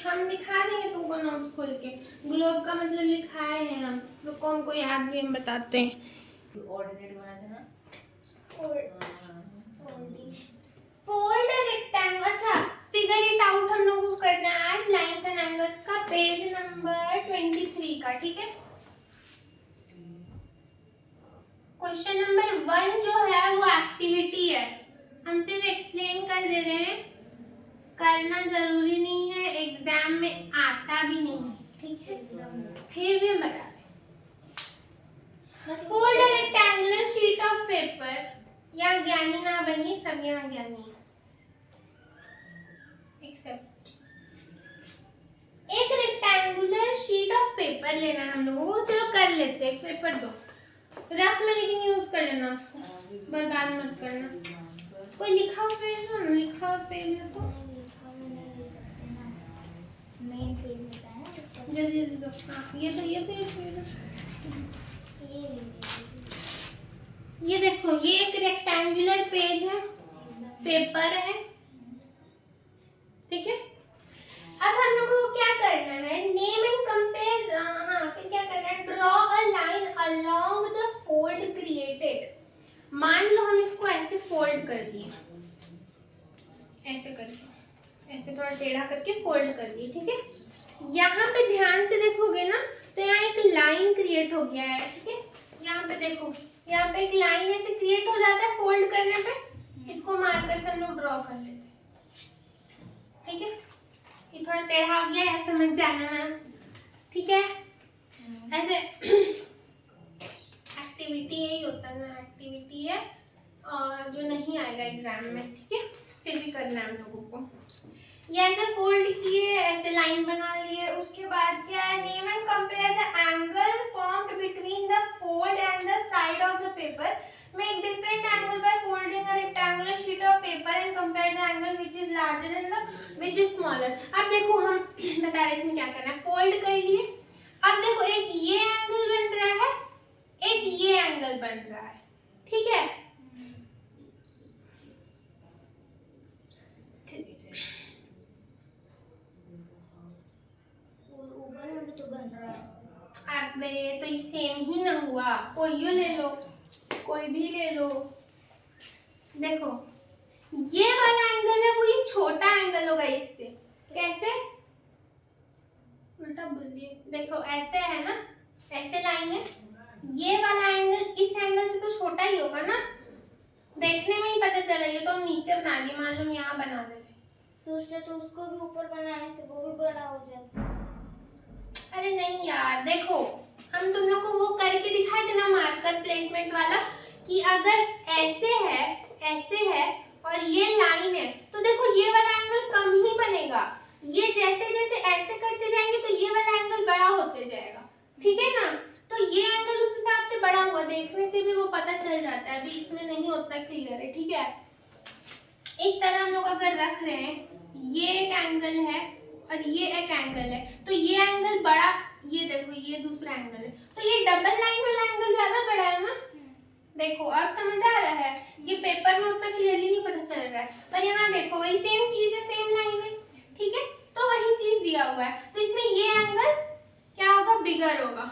हम दिखा देंगे तुमको नोट्स खोल के। ग्लोब का मतलब लिखाए हैं हम, तो कौन को याद भी हम बताते हैं। ऑर्डिनेट बना देना। फोल्ड रेक्टेंगल, अच्छा फिगर इट आउट हम लोगों को करना है आज लाइंस एंड एंगल्स का, पेज नंबर 23 का, ठीक है। क्वेश्चन नंबर 1 जो है वो एक्टिविटी है, हम सिर्फ एक्सप्लेन कर दे रहे हैं, करना जरूरी नहीं है, एग्जाम में आता भी नहीं है, ठीक है, फिर भी हम बता रहे हैं। Fold a rectangular sheet of paper, यहाँ ज्ञानी ना बनिए, सब यहाँ ज्ञानी है एक्सेप्ट। एक रेक्टेंगुलर शीट ऑफ पेपर लेना है हम लोगों को, चलो कर लेते हैं, पेपर दो रफ में, लेकिन यूज कर लेना उसको, बर्बाद मत करना। कोई लिखा हुआ पेज हो ना, लिखा हुआ पेज है तो मेन पेज होता है ना, जल्दी जल्दी दो। हाँ ये देखो, ये एक रेक्टेंगुलर पेज है, पेपर है, ठीक है। अब हम लोगों को क्या करना है, नेम एंड कंपेयर, हाँ फिर क्या करना है, draw a line along the fold created. मान लो हम इसको ऐसे फोल्ड कर दिए, ऐसे करके, ऐसे थोड़ा टेढ़ा करके फोल्ड कर दिए, ठीक है। यहाँ पे ध्यान से देखोगे ना तो यहाँ एक लाइन क्रिएट हो गया है, ठीक है। यहाँ पे देखो, यहाँ पे एक लाइन ऐसे क्रिएट हो जाता है फोल्ड करने पे, इसको मार्कर से हम लोग ड्रॉ कर लेते हैं, ठीक है। ये थोड़ा टेढ़ा हो गया है, समझ जाना ना, ठीक है। ऐसे एक्टिविटी यही होता है ना, एक्टिविटी है और जो नहीं आएगा एग्जाम में, ठीक है, फिर भी करना है हम लोगों को। ये ऐसे फोल्ड किए, ऐसे लाइन बना लिए, उसके बाद क्या है, name and compare the angle formed between the fold and the side of the paper, make different angle by folding a rectangular sheet of paper and compare the angle which is larger and the which is smaller. अब देखो हम बता रहे इसमें क्या करना है, fold कर लिए, अब देखो एक ये एंगल बन रहा है, एक ये एंगल बन रहा है, ठीक है। तो बन रहा है, अब तो सेम ही ना हुआ, कोई ले लो, कोई भी ले लो। देखो ये वाला एंगल है वो ये छोटा एंगल होगा इससे, कैसे, उल्टा बोल दिए, देखो ऐसे है ना, ऐसे लाइन है, ये वाला एंगल इस एंगल से तो छोटा ही होगा ना, देखने में ही पता चला। ये तो हम नीचे बना लिए, मान लो यहाँ बना दे, तो उसने तो उसको भी ऊपर बनाने से वो भी बड़ा हो जाए। अरे नहीं यार, देखो हम तुम लोग को वो करके दिखाए थे ना मार्कर प्लेसमेंट वाला, कि अगर ऐसे है और ये लाइन है तो देखो ये वाला एंगल कम ही बनेगा, ये जैसे जैसे ऐसे करते जाएंगे तो ये वाला एंगल बड़ा होते जाएगा, ठीक है ना। तो ये एंगल उस हिसाब से बड़ा हुआ, देखने से भी वो पता चल जाता है, अभी इसमें नहीं उतना क्लियर है, ठीक है। इस तरह हम लोग अगर रख रहे हैं, ये एक एंगल है और ये एक एंगल है, तो ये एंगल बड़ा, ये देखो ये दूसरा एंगल है, तो ये डबल लाइन वाला एंगल ज्यादा बड़ा है ना। देखो अब समझ आ रहा है, ये पेपर में उतना क्लियरली नहीं पता चल रहा है, पर यहाँ देखो वही सेम चीज है, सेम लाइन है, ठीक है, तो वही चीज दिया हुआ है, तो इसमें ये एंगल क्या होगा, बिगर होगा।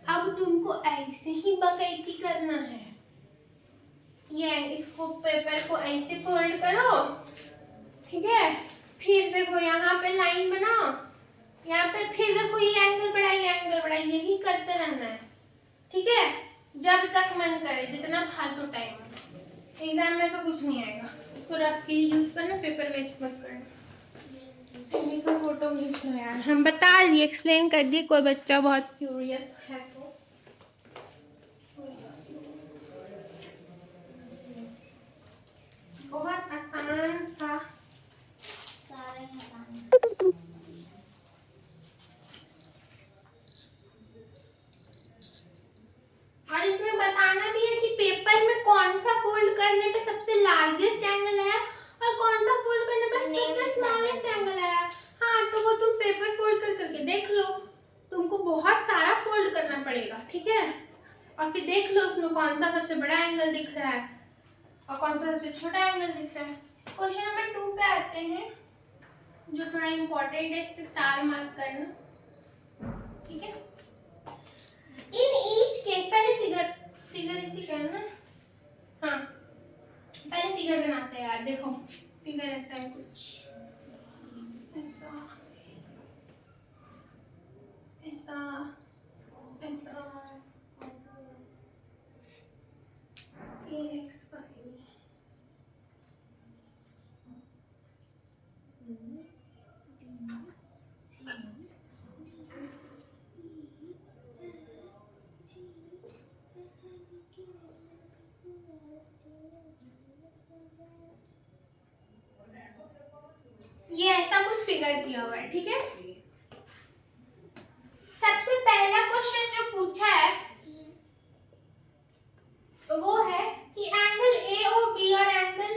अब तुमको ऐसे ही बाकायदगी करना है, ये इसको पेपर को ऐसे फोल्ड करो, ठीक है, फिर देखो यहाँ पे लाइन बनाओ, यहाँ पे फिर देखो ये एंगल बढ़ा, ये एंगल बढ़ा, यही करते रहना है, ठीक है, जब तक मन करे, जितना फालतू टाइम है। एग्जाम में तो कुछ नहीं आएगा, इसको रफ के यूज करना, पेपर वेस्ट मत करना। ये सब फोटो खींच लो यार, हम बता दिए, एक्सप्लेन कर दिए, कोई बच्चा बहुत क्यूरियस है तो। बहुत आसान था, सारा ही आसान है। और इसमें बताना भी है कि पेपर में कौन सा फोल्ड करने पे सबसे लार्जेस्ट एंगल है और कौन सा फोल्ड करने पे सबसे स्मॉलेस्ट एंगल है। हाँ, तो वो तुम पेपर फोल्ड कर करके देख लो, तुमको बहुत सारा फोल्ड करना पड़ेगा, ठीक है। और फिर देख लो उसमें कौन सा सबसे बड़ा एंगल दिख रहा है और कौन सा सबसे छोटा एंगल दिख रहा है। क्वेश्चन नंबर 2 पे आते हैं, जो थोड़ा इम्पोर्टेंट है, इस पे स्टार मार्क करना, ठीक है। इन ईच केस, पहले फिगर इसी कहना, हाँ पहले फिगर बनाते हैं यार। देखो फिगर ऐसा है कुछ ऐसा ऐसा ऐसा, एक्स वाई, ये ऐसा कुछ फिगर दिया हुआ है, ठीक है। सबसे पहला क्वेश्चन जो पूछा है तो वो है कि एंगल AOB और एंगल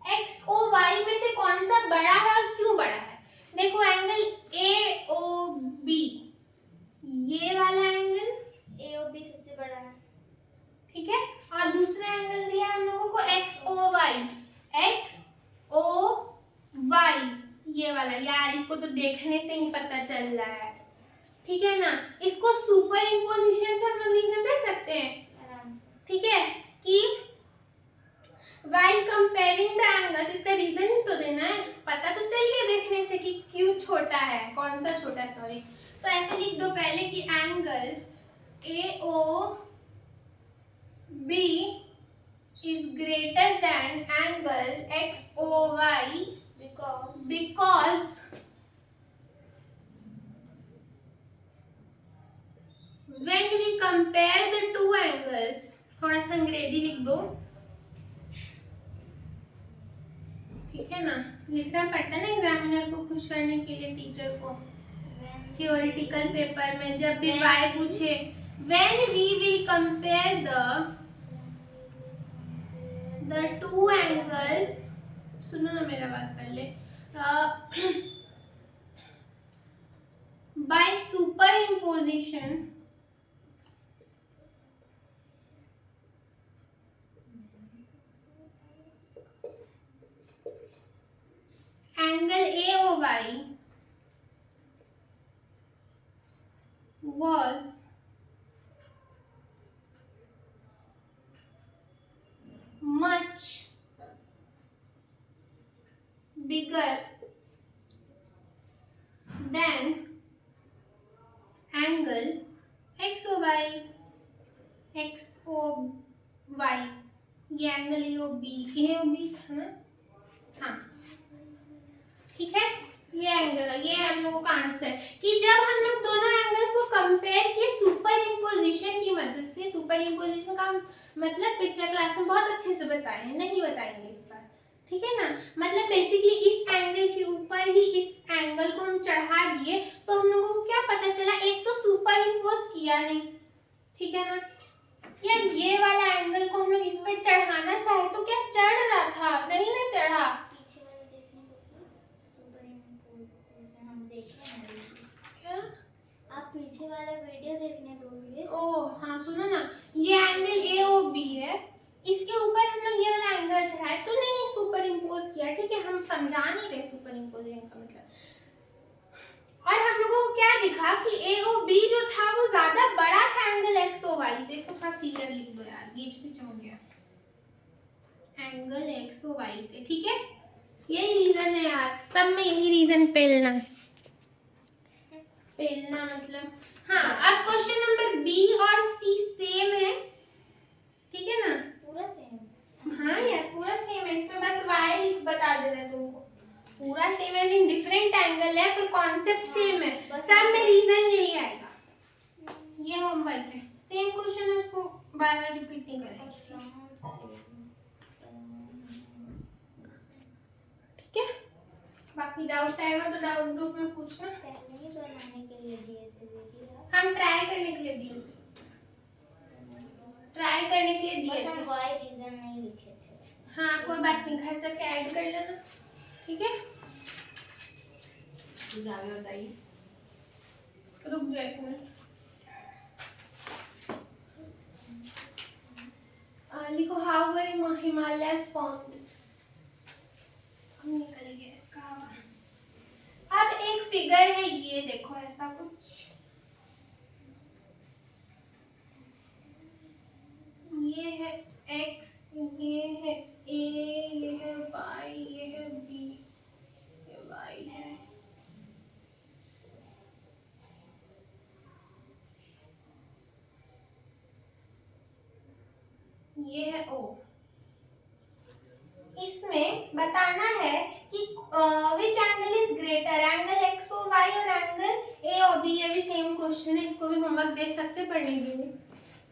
XOY में से कौन सा बड़ा है और क्यों बड़ा है। देखो एंगल AOB, ये वाला एंगल AOB सबसे बड़ा है, ठीक है। और दूसरा एंगल दिया हम लोगों को XOY, ये वाला। यार इसको तो देखने से ही पता चल रहा है, ठीक है ना। इसको सुपर इम्पोजिशन से हम लोग रीजन दे सकते हैं आराम से। ठीक है, कि while comparing the angles, इसका रीजन ही तो देना है, पता तो चल गया देखने से कि क्यों छोटा है, कौन सा छोटा है, सॉरी। तो ऐसे लिख दो पहले कि angle AOB is greater than angle XOY because when we compare the two angles, थोड़ा सा अंग्रेजी लिख दो, ठीक है ना। लिखना पड़ता है ना एग्जामिनर को खुश करने के लिए, टीचर को। थियोरेटिकल पेपर में जब भी वाई पूछे, when we will compare the two angles, सुनो ना मेरा बात पहले, by superimposition angle AOY was much bigger than angle XOY, ये एंगल AOB था ना, हाँ ठीक है। ये एंगल है, ये हम लोगों का आंसर कि जब हम लोग दोनों एंगल्स को कंपेयर किए सुपर इम्पोजिशन की मदद से। सुपर इम्पोजिशन का मतलब पिछले क्लास में बहुत अच्छे से बताए हैं, नहीं बताएंगे इस बार, ठीक है ना। मतलब बेसिकली इस एंगल के ऊपर ही इस एंगल को हम चढ़ा दिए, तो हम लोगों को क्या पता चला, एक तो सुपर इम्पोज किया नहीं, ठीक है ना। यार ये वाला एंगल को हम लोग इस पे चढ़ाना चाहे तो क्या चढ़ रहा था, नहीं ना चढ़ा। पीछे वाला देखने को सुपर इम्पोज जैसे हम देख रहे हैं। क्या आप पीछे वाला वीडियो देखने बोलिए। ओह हाँ सुनो ना, ये एंगल AOB है, इसके ऊपर हम लोग ये वाला एंगल चढ़ाए तो नहीं सुपर इम्पोज किया, ठीक है। हम समझा नहीं रहे सुपर इम्पोजिंग का मतलब। और हम लोगों को क्या दिखा कि AOB जो था वो ज्यादा बड़ा था एंगल XOY से। इसको थोड़ा क्लियर लिख दो यार, बीच बीच हो गया, एंगल XOY से, ठीक है। यही रीजन है यार, सब में यही रीजन पेलना है, पेलना मतलब। हाँ अब क्वेश्चन नंबर B और C सेम है, ठीक है ना। पूरा सेम। हाँ यार पूरा सेम है, इसमें बस y बता देना है तुमको। पूरा सेम है, इन डिफरेंट एंगल है पर कॉन्सेप्ट सेम है, बस सब में रीजन यही आएगा। ये होमवर्क है, सेम क्वेश्चन है, उसको बार बार रिपीट नहीं करेंगे। ठीक है, बाकी डाउट आएगा तो डाउट ग्रुप में पूछना। पहले ही बनाने के लिए दिए थे दीदी आप। हम ट्राई करने के लिए दिए थे, ट्राई करने के लिए दिए बस हम थे। वाई रीजन नहीं लिखे थे। हाँ कोई बात नहीं, घर जाके ऐड कर लेना। ठीक है, आगे बताइए। रुक जाओ एक मिनट। लिखो हाउ वर हिमालयस फाउंड। हम निकल गए इसका। अब एक फिगर है, ये देखो ऐसा कुछ, ये है x, ये है a, ये है y, ये है b, ये y है, ये है o। इसमें बताना है कि which angle is greater, angle XOY और एंगल AOB। ये भी सेम क्वेश्चन है, इसको भी होमवर्क दे सकते हैं पढ़ने के लिए।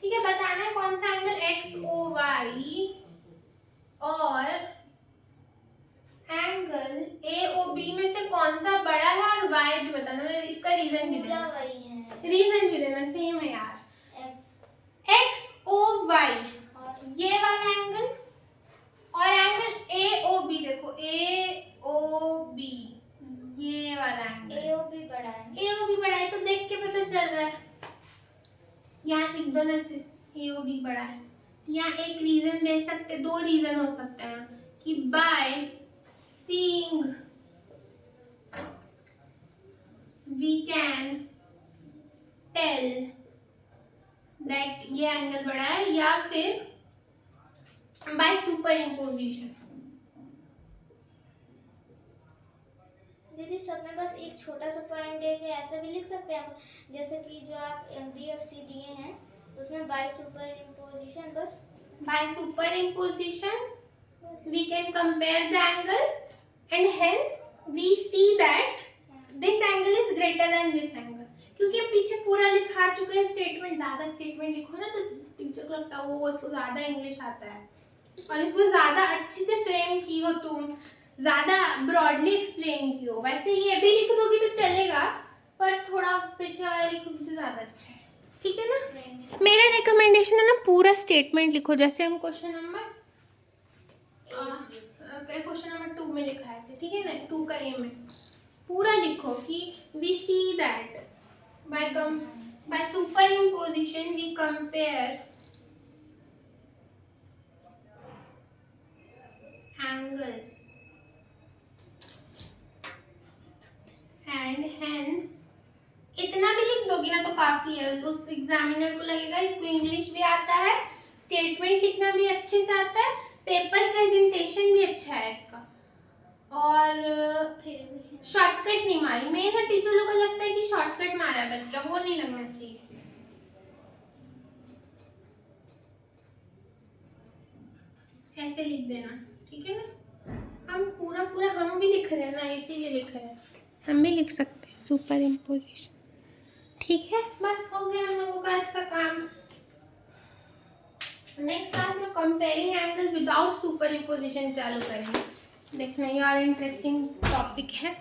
ठीक है, बताना है कौन सा एंगल XOY और एंगल AOB में से कौन सा बड़ा है, और Y भी बताना, इसका रीजन भी पूरा देना, वही है। रीजन भी देना, सेम है यार। XOY ये वाला एंगल और एंगल AOB, देखो AOB ये वाला एंगल, AOB बड़ा है। AOB बड़ा है तो देख के पता चल रहा है। यहाँ लिख दो ना, AOB बड़ा है। यहाँ एक रीजन दे सकते, दो रीजन हो सकते हैं कि by seeing we can tell that ये एंगल बड़ा है, या फिर बाय सुपर इम्पोजिशन। दीदी सब में बस एक छोटा सा पॉइंट दे के ऐसा भी लिख सकते हैं, जैसे कि जो आप MDFC दिए हैं उसमें बाय सुपर इम्पोजिशन, बस By superimposition, we can compare the angles, and hence we see that this angle is greater than this angle. क्योंकि हम पीछे पूरा लिखा चुके हैं स्टेटमेंट, ज्यादा स्टेटमेंट लिखो ना तो टीचर को लगता है वो इसको ज्यादा इंग्लिश आता है, और इसको ज्यादा अच्छे से फ्रेम की हो तुम, ज्यादा ब्रॉडली एक्सप्लेन की हो। वैसे ये भी लिख दोगी तो चलेगा, पर थोड़ा पीछे वाला लिखोगी तो ज्यादा अच्छा है। ठीक है ना, मेरा रिकमेंडेशन है ना पूरा स्टेटमेंट लिखो, जैसे हम क्वेश्चन नंबर 2 में लिखा है, ठीक है ना, 2 का एम है, पूरा लिखो कि we see that by superimposition we compare angles and hence. इतना भी लिख दोगी ना तो काफी है, उस एग्जामिनर को लगेगा इसको इंग्लिश भी आता है, स्टेटमेंट लिखना भी अच्छे से आता है, पेपर प्रेजेंटेशन भी अच्छा है इसका, और शॉर्टकट नहीं मारी। मेन है टीचर लोगों को लगता है कि शॉर्टकट मारा है बच्चा, वो नहीं लगना चाहिए। ऐसे लिख देना, ठीक है ना। हम पूरा हम भी लिख रहे हैं ना, इसीलिए लिख रहे हैं, हम भी लिख सकते हैं सुपर इम्पोजिशन। ठीक है, बस हो गया हम लोगों का आज का काम। नेक्स्ट क्लास में comparing angle without super imposition चालू करेंगे, देखना ये और इंटरेस्टिंग टॉपिक है।